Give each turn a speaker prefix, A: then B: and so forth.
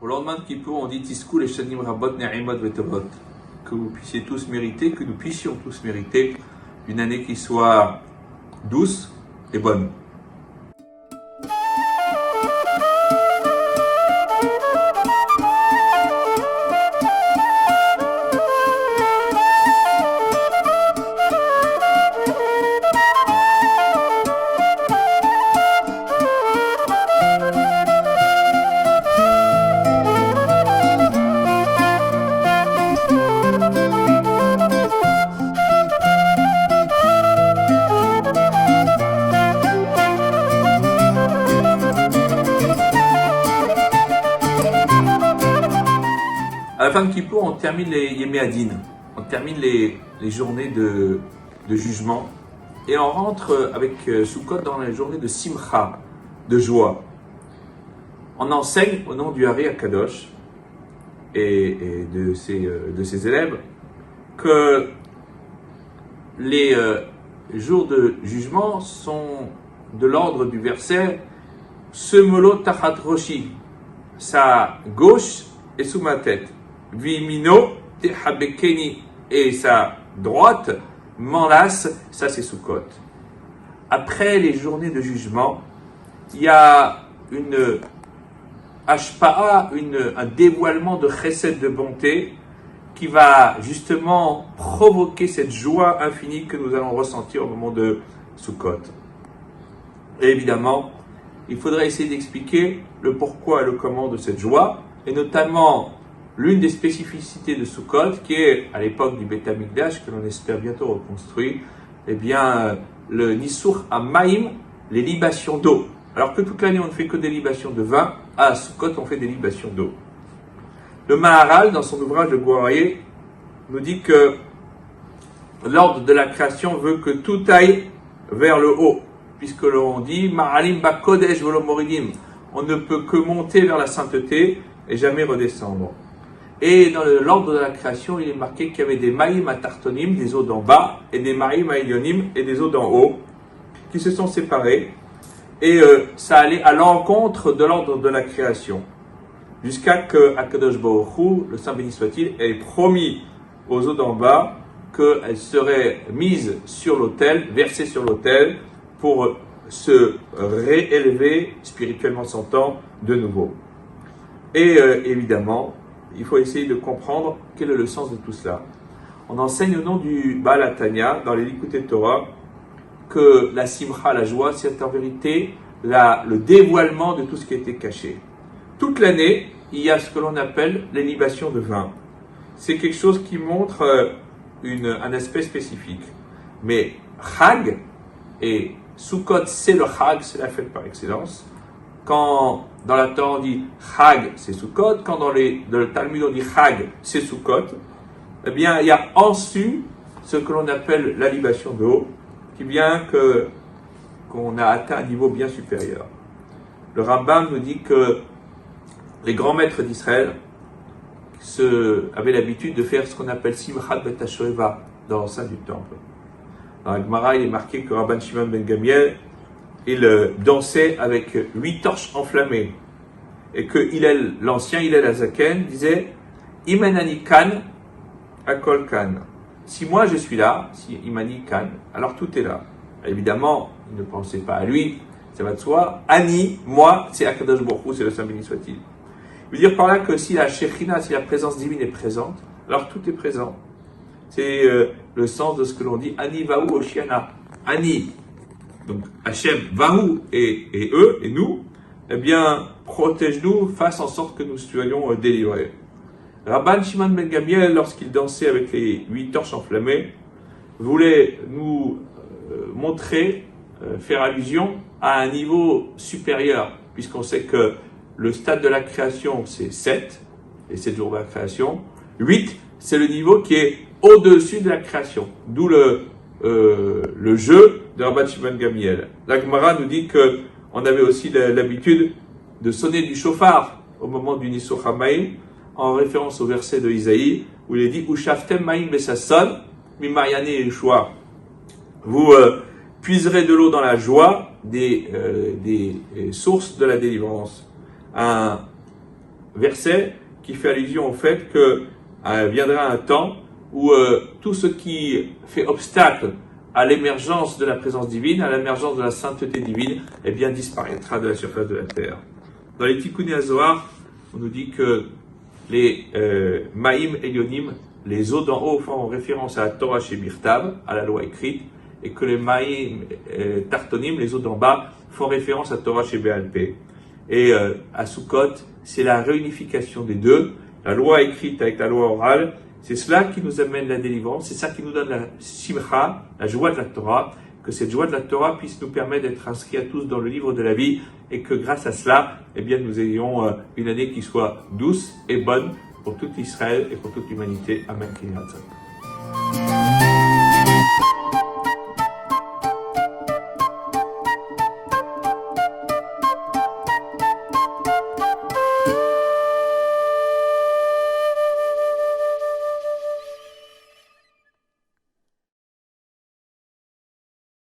A: Au lendemain de Kippour, on dit Tiskul et Shanim Rabot Ne'imot Vetovot. Que vous puissiez tous mériter, que nous puissions tous mériter une année qui soit douce et bonne. À la fin de Kippour, on termine les Yemé Adin, on termine les journées de jugement et on rentre avec Sukkot dans les journées de Simcha, de joie. On enseigne au nom du Hari Akadosh et de ses élèves que les jours de jugement sont de l'ordre du verset Semolo Tachat Roshi, sa gauche est sous ma tête. Vimino tehabekeni, et sa droite m'enlace, ça c'est Sukkot. Après les journées de jugement, il y a une hashpa'a, un dévoilement de chesed, de bonté, qui va justement provoquer cette joie infinie que nous allons ressentir au moment de Sukkot. Et évidemment, il faudrait essayer d'expliquer le pourquoi et le comment de cette joie, et notamment l'une des spécificités de Sukkot, qui est à l'époque du Beth Amikdash, que l'on espère bientôt reconstruire, eh bien, le Nisur HaMaim, les libations d'eau. Alors que toute l'année on ne fait que des libations de vin, à Sukkot on fait des libations d'eau. Le Maharal, dans son ouvrage de Gouraïe, nous dit que l'ordre de la création veut que tout aille vers le haut, puisque l'on dit Ma'alim Bakodesh Velo Moridim, on ne peut que monter vers la sainteté et jamais redescendre. Et dans l'ordre de la création, il est marqué qu'il y avait des Maïm à Tartonim, des eaux d'en bas, et des Maïm à Elyonim, et des eaux d'en haut, qui se sont séparés. Et ça allait à l'encontre de l'ordre de la création. Jusqu'à que Akadosh Baruch Hu, le Saint béni soit-il, ait promis aux eaux d'en bas qu'elles seraient mises sur l'autel, versées sur l'autel, pour se réélever, spirituellement s'entend, de nouveau. Et évidemment, il faut essayer de comprendre quel est le sens de tout cela. On enseigne au nom du Baal HaTanya, dans les Likutei Torah, que la simcha, la joie, c'est en vérité le dévoilement de tout ce qui était caché. Toute l'année, il y a ce que l'on appelle les libations de vin. C'est quelque chose qui montre un aspect spécifique. Mais Chag et Sukkot, c'est le Chag, c'est la fête par excellence. Quand dans la Torah on dit Chag, c'est Sukkot. Quand dans le Talmud on dit Chag, c'est Sukkot. Eh bien, il y a en dessus ce que l'on appelle la libation d'eau, qui vient qu'on a atteint un niveau bien supérieur. Le Rambam nous dit que les grands maîtres d'Israël avaient l'habitude de faire ce qu'on appelle Simchat Bet HaShoeva dans l'enceinte du temple. Dans la Gemara, il est marqué que Rabban Shimon ben Gamiel, il dansait avec 8 torches enflammées. Et que l'ancien Hillel Azaken disait Imenani kan, akol kan. Si moi je suis là, si Imani kan, alors tout est là. Évidemment, il ne pensait pas à lui, ça va de soi. Ani, moi, c'est Akadosh Baruch Hu, c'est le Saint béni soit-il. Il veut dire par là que si la Shekhinah, si la présence divine est présente, alors tout est présent. C'est le sens de ce que l'on dit Ani Vahu Oshiana. Ani, donc Hachem, Vahu et eux, et nous, eh bien, protège-nous, fasse en sorte que nous soyons délivrés. Rabban Shimon ben Gamiel, lorsqu'il dansait avec les 8 torches enflammées, voulait nous montrer, faire allusion à un niveau supérieur, puisqu'on sait que le stade de la création, c'est 7, les 7 jours de la création. 8, c'est le niveau qui est au-dessus de la création, d'où le jeu de Rabban Shimon ben Gamiel. La Gemara nous dit qu'on avait aussi l'habitude de sonner du chauffard au moment du Nisur HaMaim, en référence au verset de Isaïe, où il est dit « Ushaftem ma'im besasson, mimayane yeshua » Vous puiserez de l'eau dans la joie des sources de la délivrance. Un verset qui fait allusion au fait que viendra un temps où tout ce qui fait obstacle à l'émergence de la présence divine, à l'émergence de la sainteté divine, eh bien disparaîtra de la surface de la terre. Dans les Tikkuné HaZohar, on nous dit que les Maïm Elyonim, les eaux d'en haut font référence à la Torah chez Birtav, à la loi écrite, et que les Maïm Tartonim, les eaux d'en bas, font référence à Torah chez Béalpé. Et à Sukkot, c'est la réunification des deux, la loi écrite avec la loi orale. C'est cela qui nous amène la délivrance, c'est ça qui nous donne la simcha, la joie de la Torah, que cette joie de la Torah puisse nous permettre d'être inscrits à tous dans le livre de la vie et que grâce à cela, eh bien, nous ayons une année qui soit douce et bonne pour tout Israël et pour toute l'humanité. Amen.